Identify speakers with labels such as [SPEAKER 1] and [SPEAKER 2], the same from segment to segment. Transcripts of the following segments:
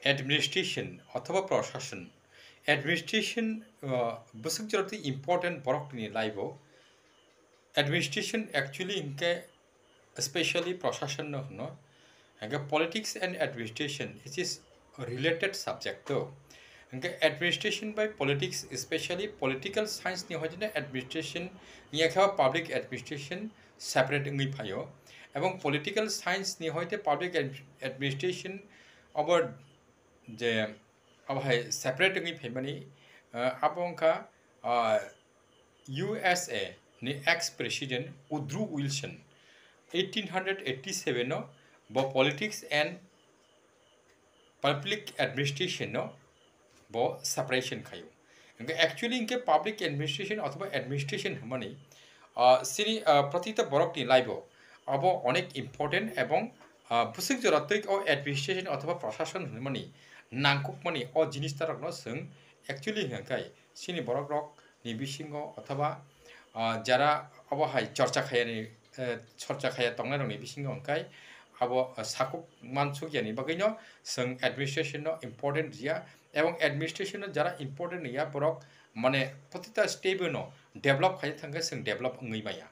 [SPEAKER 1] Administration অথবা প্রশাসন administration basic joroti important borok ni live administration actually inke especially প্রশাসন no inke politics and administration it is a related subject though inke administration by politics especially political science ni hojine administration ni ekha public administration separate ngi phayo এবং political science ni hoite public administration about যে আবহাই separate নङि फैमानि आबंका USA नि ex president Woodrow Wilson 1887 नो ब politics and public administration नो ब सेपरेशन खायो इनके एक्चुअली इनके पब्लिक एडमिनिस्ट्रेशन अथवा एडमिनिस्ट्रेशन हमनि सिनि प्रतित बरक नि लाइव अब अनेक इम्पोर्टेंट एवं बुसिक जरातैक अ एडमिनिस्ट्रेशन अथवा प्रशासन हमनि नांगुकमानि अ जिनिसतारकनो जों एक्चुअली हंखाय सिनि बरक रक नि बिसिङाव अथवा जारा अबहाय चर्चा खाया तंनाय रंनि बिसिङाव हंखाय अब साकुक मानसुगियानि बगैनो जों एडमिनिस्ट्रेशन नो इम्पोर्टेंट जिया एवं एडमिनिस्ट्रेशन जारा इम्पोर्टेंट या बरक माने प्रतिता स्टेप नो डेभलप खाय थांगा जों डेभलप ngै माया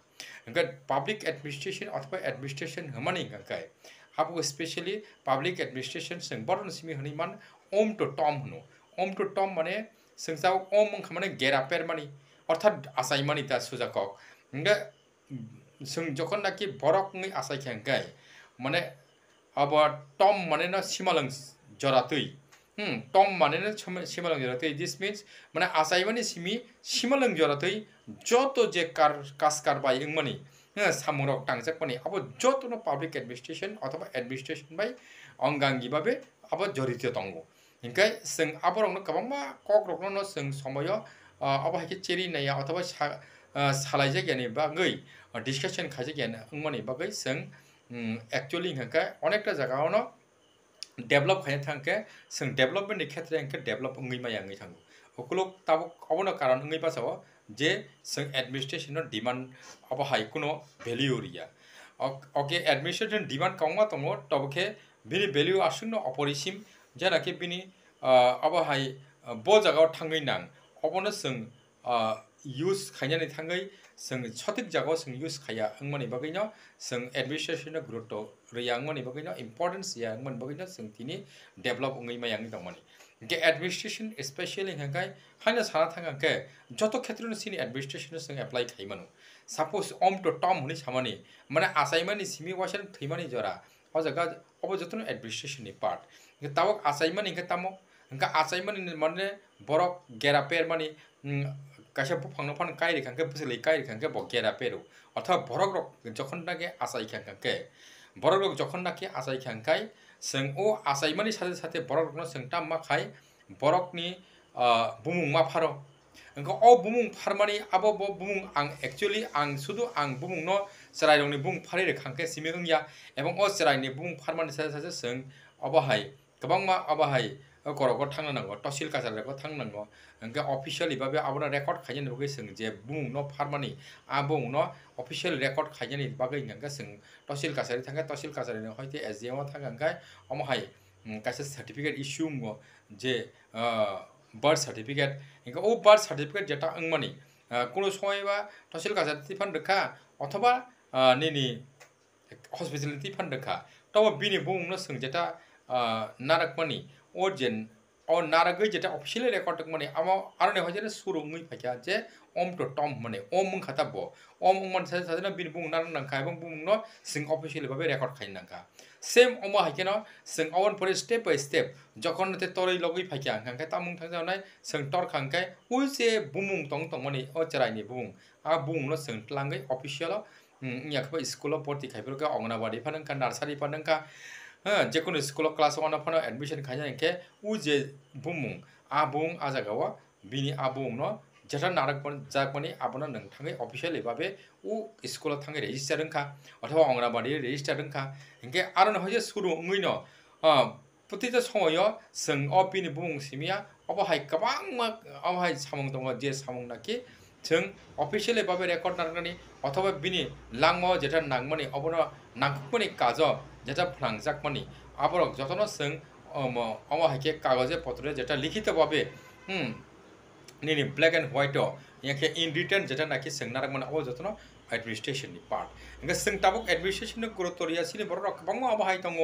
[SPEAKER 1] हंखाय पब्लिक एडमिनिस्ट्रेशन अथवा एडमिनिस्ट्रेशन हमनि हंखाय हाबो स्पेशली पब्लिक एडमिनिस्ट्रेशन जों बरन सिमि हनिमान ओम टू टम हनो ओम टू टम माने जोंजाव ओम खामाने गेरापेर माने अर्थात आसाई माने ता सुजाकक इंगा जों जखन नाकि बरक ngै आसाई खेंगाय माने अब टम माने ना सिमालंग जरातै टम माने ना सिमालंग जरातै दिस मीन्स माने आसाई माने सिमि सिमालंग जरातै जतो जे कासकार बाय इंमानि सामुरक टांगजाक माने अब जतनो पब्लिक एडमिनिस्ट्रेशन अथवा एडमिनिस्ट्रेशन बाय अंगांगी बाबे अब जरित दंगो इंखाय जों आबरंनो गोबांमा कक रकनो जों समय अब हायके चेरि नाया अथवा सालायजा गियानि बागै डिस्कशन खाजे गियान माने बागै जों एक्चुअली हंखाय अनेकटा जगावनो डेभलप खायनो थांके जों डेभलपमेन्टनि क्षेत्र इंखे डेभलप ngै माया ngै थांगो अकुलक ताबो अबनो कारण ngै बासाव जे जों एडमिनिस्ट्रेशन डिमांड अब हाय कुनो वैल्यू रिया ओके एडमिनिस्ट्रेशन डिमांड कांगमा तंगो तबके बिनि वैल्यू आसुनो अपरिसिम जेनाखि बिनि अब हाय ब जगाव थांगै नां अबनो जों यूज खायनानै थांगै जों सঠিক जगाव जों यूज खाया अंमानि बगैनो जों एडमिनिस्ट्रेशन गुरुत्व रिया अंमानि बगैनो इम्पोर्टेंस या अंमानि बगैनो जों तिनि डेभलप ngै माया ngै दंमानि के एडमिनिस्ट्रेशन स्पेशली हंखाय हायना साना थांगाके जत क्षेत्रनि सिनि एडमिनिस्ट्रेशन जों एप्लाई खायमानो सपोज ओम टू टम हनि सामानि माने आसाइमानि सिमि वासन थैमानि जरा अ जगा अब जतनो एडमिनिस्ट्रेशन नि पार्ट ताव आसाइमानि के तामो हंका आसाइमानि माने बरक गेरापेर मानि कासे बुफांनो फान कायरि खांके बुसलै कायरि खांके ब गेरापेरो अथवा बरक रक जखन नाके आसाइ खांके बरक रक जखन नाके आसाइ खांकाय जों ओ आसाइमानि साथे साथे बरक रकनो जों ता मा खाय बरकनि बुमुं मा फारो अंको ओ बुमुं फारमानि आबो ब बुमुं आं एक्चुअली आं सुदु आं बुमुं न सरायरंनि बुमुं फारि खांके सिमि ओंया एवं ओ सरायनि बुमुं फारमानि साथे साथे जों अबहाय गोबां मा अबहाय गरग थांनो नांगौ तहसिल काछारिखौ थांनो नांगौ अंके ऑफिशियली बाबे आबोना रेकर्ड खायनो बगै जों जे बुमुं न फारमानि आ बुमुं न ऑफिशियल रेकर्ड खायनो बगै नंगा जों तहसिल काछारि थांगा तहसिल काछारिनो हयते एसडीएम थांगांगाय अमहाय कासे सर्टिफिकेट इश्यू मो जे बर्थ सर्टिफिकेट इंका ओ बर्थ सर्टिफिकेट जेटा अंगमानि कोनो समयबा तहसिल काछारि फानदोखा अथवा निनि हस्पिटालिटी फानदोखा तब बिनि बुमुंनो जों जेटा नारकमानि और जेन और नारगै जेटा ऑफिशियल रेकॉर्ड माने आमा आरने हजने सुरु ngै फाइका जे ओम टू टम माने ओम खाताब ओम मन साथे साथे बिनि बुं नार नांखा एबं बुंनो सिं ऑफिशियल भाबे रेकॉर्ड खाइ नांखा सेम ओमा हाइकेनो जों अवन फर स्टेप बाय स्टेप जखन ते तरै लगै फाइका खांखाय तामुं थांजानाय जों टर खांखाय उ जे बुमुं तंग माने ओ चराइनि बुमुं आ बुंनो जों लांगै ऑफिशियल याखबा स्कूल भर्ती खाइफोरखौ अंगनाबाड़ी फानंका नार्सारी फानंका जेकुनु स्कूल क्लास 1 फानो एडमिशन खायनायके उ जे बुमुं आ बुं आ जागाव बिनि आ बुंनो जेटा नारकमन जाकमनि आबना नोंथाङै ऑफिशियली बाबे उ स्कूल थाङै रेजिस्टार रंखा अथवा अंगनाबाड़ी रेजिस्टार रंखा इंके आरो हजे सुरु ngैनो प्रतिटा समय जों अ बिनि बुं सिमिया अबहाय गोबां अबहाय सामुं दङ जे सामुं नाकि जों ऑफिशियली बाबे रेकर्ड नारनानि अथवा बिनि लांमो जेटा नांगमानि अबनो नांगुकमानि काज जेटा फ्लांजाकमानि आबरक जतनो जों আমা হাইকে কাগজে পত্রে যেটা লিখিতভাবে নিনি ব্ল্যাক এন্ড হোয়াইট ইয়াকে इन रिटर्न যেটা নাকি সোংনারক মানে ও যতন এডমিনিস্ট্রেশন নি পার্ট ইনকা সোং তাবুক এডমিনিস্ট্রেশন গুরুত্ব রিয়া সিনি বড় রকম আবহাই দङ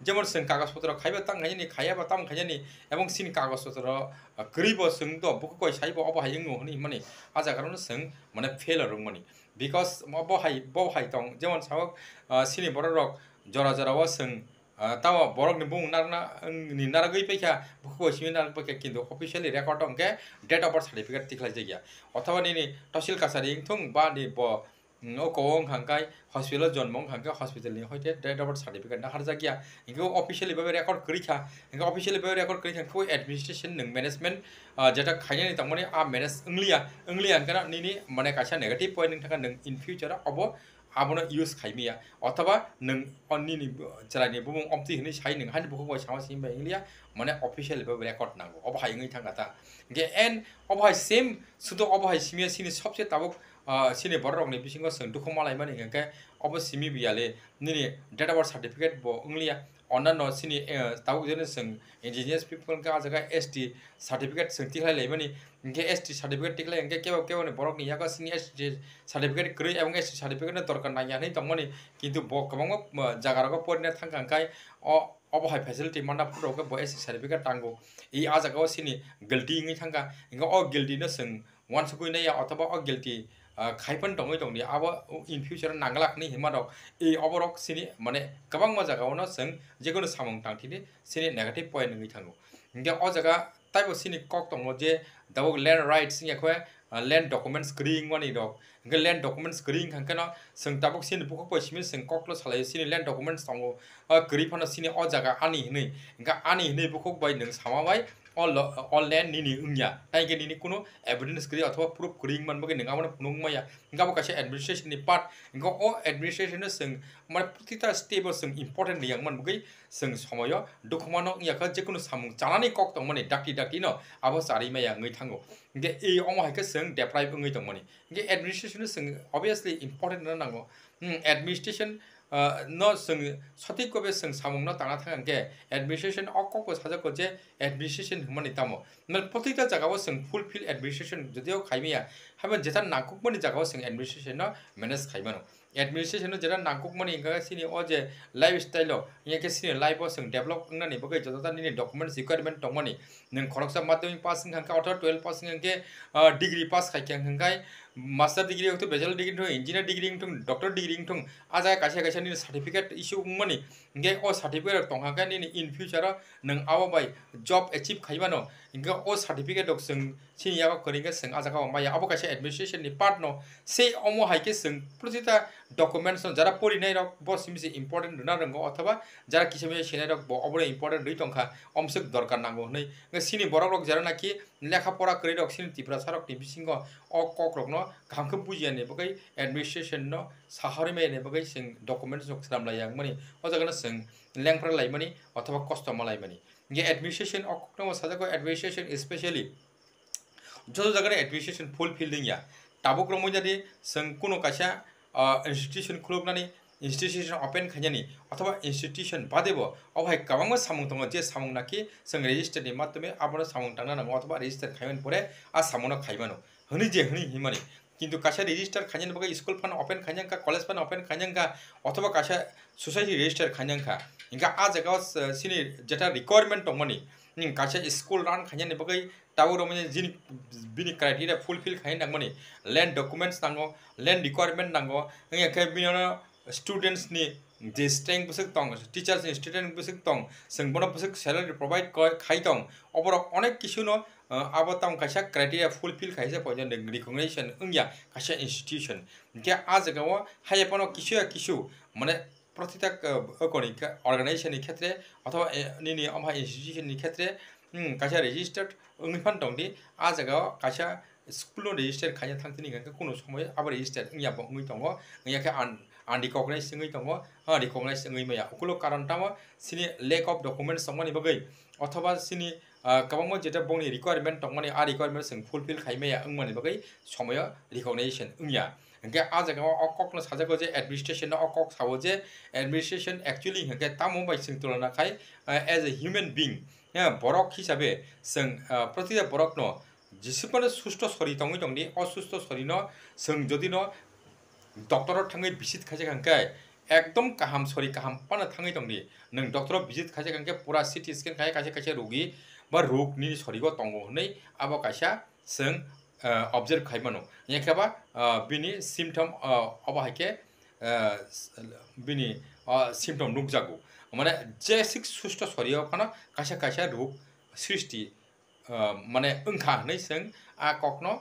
[SPEAKER 1] যেমন সোং কাগজপত্র খাইবা তাং হাইনি খাইয়াবা তাম খাইনি এবং সিনি কাগজপত্র গরিব সোং দ বুক কই সাইবো আবহাই ইংनु হনি মানে আজা কারণ সোং মানে ফেল রং মানে বিকজ আবহাই দङ যেমন সাবক সিনি বড় রক জরা জরাও Song tawa borok ni bung narna ni naragui pekha buku simi nar pekha kintu officially record ongke date of birth certificate tiklai jaya othoba ni tosil kasari ingthung ba ni bo no kong hangkai hospital jonmong hangkai hospital ni hoite date of birth certificate na harja gya ingko officially babe record kri kha ingko officially babe record kri kha ko administration nung management jeta khaine ni tangmani a manage inglia kana ni mane kaisa negative point ning thaka nung in future abo abono use khaimiya othoba nung onni ni jalani bumung omti hini sai nung hani buku goi sama sim ba inglia mane official ba record nango obo hai ngai thanga ta ge en obo hai same sudo obo hai simia sini sobse tabuk sini borok ni bisingo sung dukhu malai mani ge obo simi biale nini date of birth certificate bo inglia অন্যান্য সিনি তাবুক যেন जों engineers people का जगह ST certificate जों तिखलाय लायमानि इनके ST certificate तिखलाय इनके केबो बरक नि यागा सिनि एसटी सर्टिफिकेट क्रै एवं एसटी सर्टिफिकेट दरकार नाया नै तंगमनि किन्तु ब गोबां जागाराव परिना थांखांखाय अबहाय फेसिलिटी मानना फुरौके ब एसटी सर्टिफिकेट टांगो इ आ जागाव सिनि गिल्टी इंगै थांगा इनका अ गिल्टी न जों वान्स गुइनाया अथवा अ गिल्टी खायफोन दङै दंनि आबो इन फ्यूचर नांगलाखनि हिमादक ए अबरक सिनि माने गोबां मजागावनो जों जेकुनु सामं थांथिनि सिनि नेगेटिभ पॉइंट नङै थांगो इंगे अ जागा ताइबो सिनि कक दङ जे दाबो लैंड राइट्स इंगे लैंड डॉक्यूमेंट्स ग्रीइं वानि दक इंगे लैंड डॉक्यूमेंट्स ग्रीइं खांकेनो जों ताबो सिनि बुक पयसिमि जों ककलो सालाय सिनि लैंड डॉक्यूमेंट्स दङ ग्रीफानो सिनि अ जागा आनि हिनै इंगा आनि हिनै बुक बाय नों सामाबाय all land nini ungya taike nini kuno evidence kri अथवा proof kri man bage ninga mana punung maya inga ba kaise administration ni part inga o administration no sing man putita stable sing important yang man bage sing somoyo dokumano ya ka je kuno samung chanani kok tong mani dakti no abo sari maya ngai thango inge e omo haike sing deprive ngai tong mani inge administration no sing obviously important na nango administration no sing sotik ko be sing samung no tana thangke administration okko ko sajako je administration humani tamo mal protita jagao sing fulfill administration jodio khaimiya haben jetan nakuk mani jagao sing administration no manage khaimano administration no jetan nakuk mani inga sini o je lifestyle yake sini life o sing develop ngani bagai jota ni documents requirement tongmani nang khoroksa madhyamik pass hangka auto 12 pass hangke degree pass khaikang hangkai master degree to bachelor degree to engineer degree to doctor degree to aja kaisa ni certificate issue mani nge o certificate tongha ni in future nang awabai job achieve khaibano inga o certificate ok sing sini yaga koringa sing aja ka maya abo kaisa administration ni part no sei omo haike sing protita documents no jara pori nai rok bo simisi important na rango अथवा jara kisame sinai rok bo obore important rei tongkha omsuk dorkar nango nei sini borok rok jara naki lekha pora kri rok sini tipra sarok ni bisingo o kok rok no kamke bujiya ne bagai administration no sahari me ne bagai sing documents ok sram layang mani o jaga sing lengpra laimani अथवा कस्ट malaimani nge administration ok no sajako administration especially jodo jaga administration fulfilling ya tabuk romo jadi sing kuno kaisa institution khuluknani institution open khaijani अथवा institution badebo अबहाय गोबां सामुं दङ जे सामुं नाखि जों register नि माध्यमे आबनो सामुं थांना नांगौ अथवा register खायमन परे आ सामुंनो खायमानो हनि जे हनि हिमानि किन्तु कासे register खायन बगे स्कुल फान ओपन खायनका कॉलेज फान ओपन खायनका अथवा कासे सोसाइटी register खायनका इंगा आ जगह सिनि जेटा रिक्वायरमेंट दङमनि कासे स्कुल रान खायन बगे ताबो रमने जिनि बिनि क्राइटेरिया फुलफिल खायन नांगमनि लैंड डॉक्यूमेंट्स नांगौ लैंड रिक्वायरमेंट नांगौ इंगा बिनो students ni जे strength busuk tong teachers ni student busuk tong जों बनो busuk salary provide khai tong oboro onek kisu no abo tong kaisa criteria fulfill khaise pojon recognition ungya kaisa institution ke a jagao hayepono kisu mane প্রতিটা organization ni ক্ষেত্রে অথবা নিনি আমহা institution ni ক্ষেত্রে কাছে registered 응판 দংদি आ जगह কাছে school register खायना थांथिनि गंका कोनो समय आबा register इंया बंगै दङ इंयाके unrecognized ngै दङ recognized ngै माया उकुलो कारण तामा सिनि lack of documents समनि बगै अथवा सिनि गोबां जेटा बंनि requirement दंमनि आ requirement जों fulfill खायमाया अंमनि बगै समय recognition इंया hingke a jaga o kok no sajago je administration no o kok sawo je administration actually hingke tamo bai sing tulona khai as a human being borok hisabe sing protita borok no jisipano susto sori tongoi tongni osusto sori no sing jodi no doctor thangai visit khaje hangke ekdom kaham sori kaham pana thangai tongni nang doctor visit khaje hangke pura CT scan khai kaise rogi ba rog ni sori go tongo hnei abo kaisa sing observe khaimano yakhaba bini symptom abo haike bini symptom nukjago মানে जेसिक सुस्त सरियाव फाना कासा रोग सृष्टि माने ओंखा हनै जों आ ककनो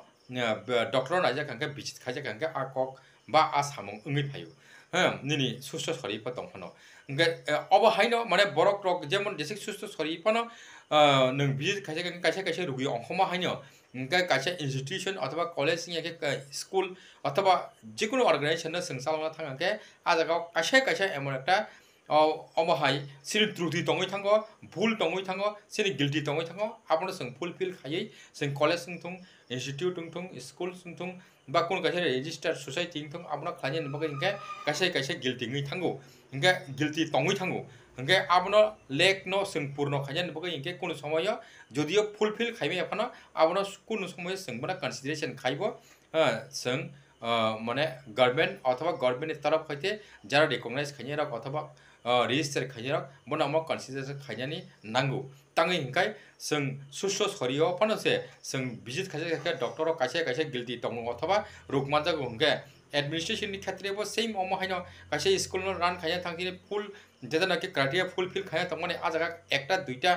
[SPEAKER 1] doctor नायजा खांके बिजित खायजा खांके आ कक बा आ सामं ओङै फायो निनि सुस्त सरिफा दंफानो ओंगे अबहायनो माने बरक रक जेमन जेसिक सुस्त सरिफानो नों बिजित खायजा कासा रोगि अंखमा हायनो ओंगे कासा इन्स्टिट्यूशन अथवा कलेज नि स्कुल अथवा जिकुनु अर्गानाइजेशन जों सालना थांके आ जागाव कासा एमन एकटा अबहाय सिरि त्रुटि तङै थांगो भुल तङै थांगो सिरि गिल्टी तङै थांगो आपनो जों फुलफिल खायै जों कलेज जों इन्स्टिट्यूट जों स्कुल जों बा कोन कासे रेजिस्टार सोसाइटी जों आपनो खानि नबगे इनके कासे गिल्टी ngै थांगो इनके गिल्टी तङै थांगो इनके आपनो लेक नो जों पूर्ण खानि नबगे इनके कोन समय जदियो फुलफिल खायमे आपनो आपनो कोन समय जों बना कन्सिडरेशन खायबो जों माने गवर्नमेंट अथवा गवर्नमेंट तरफ हইতে যারা রিকগনাইজ খাইনি রাখ अथवा रेजिस्टार खाइनिराक बनामो कन्सिडरेशन खाइनानि नांगौ ताङै हिंखाय जों सुस्थ सरियाव फानोसे जों बिजित खायसे डक्टर कासे गिल्टी दङ अथवा रोग मानजागौ हिंखे एडमिनिस्ट्रेशन नि क्षेत्रेबो सेम अमहायनो कासे स्कुल न रान खाया थांखि फुल जेदानाकि क्राइटेरिया फुलफिल खाया तमने आ जागा एकटा दुइटा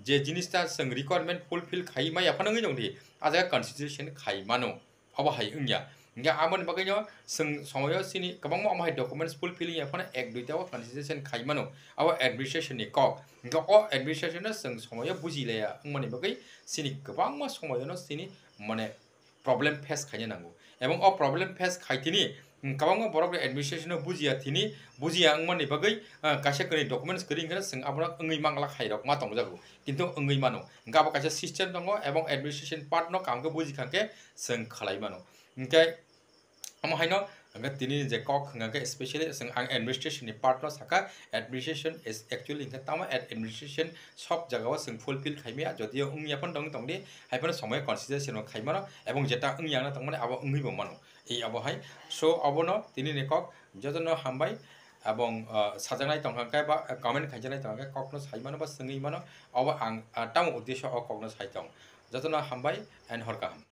[SPEAKER 1] जे जिनिसटा जों रिक्वायरमेंट फुलफिल खाइमा याफानङै दंदि आ जागा कन्सिडरेशन खाइमानो अबहाय ओंया इनके आमन बगैनो जों समायाव सिनि गोबां अमहाय डकुमेन्ट्स फुलफिलिं याफानो एक दुइटाव कन्सिडरेशन खाइमानो अब एडमिनिस्ट्रेशन नि कक इनके अ एडमिनिस्ट्रेशन जों समायाव बुजिलाया ओंमानि बगै सिनि गोबां समायावनो सिनि माने प्रब्लेम फेस खाइनो नांगौ एबं अ प्रब्लेम फेस खाइतिनि गोबां बरक एडमिनिस्ट्रेशन बुजिया थिनि बुजिया ओंमानि बगै कासे कनि डकुमेन्ट्स करिंगनो जों आबना ओङै मांगला खाइरक मा दं जागौ किन्तु ओङै मानो गाबा कासे सिस्टेम दङ एबं एडमिनिस्ट्रेशन पार्ट न कामखौ बुजिखांके जों खालाइमानो इनके अमहायनो हंगा तिनि जे कक हंगा स्पेशली जों आं एडमिनिस्ट्रेशन नि पार्ट न साका एडमिनिस्ट्रेशन इज एक्चुअली इनका तामा एडमिनिस्ट्रेशन सब जगह जों फुलफिल खाइमिया जदियो उंयाफन दंदि हाइफन समय कन्सिडरेशन खाइमानो एबं जेटा उंयाना तंमाने आबो उंगैबो मानो ए आबोहाय सो अबनो तिनि ने कक जजनो हामबाय एबं साजानाय तंखांखाय बा कमेन्ट खाइजानाय तंखांखाय ककनो साइमानो बा सोङै मानो अब आं ताम उद्देश्य अ ककनो साइतं जजनो हामबाय एन्ड हरकाम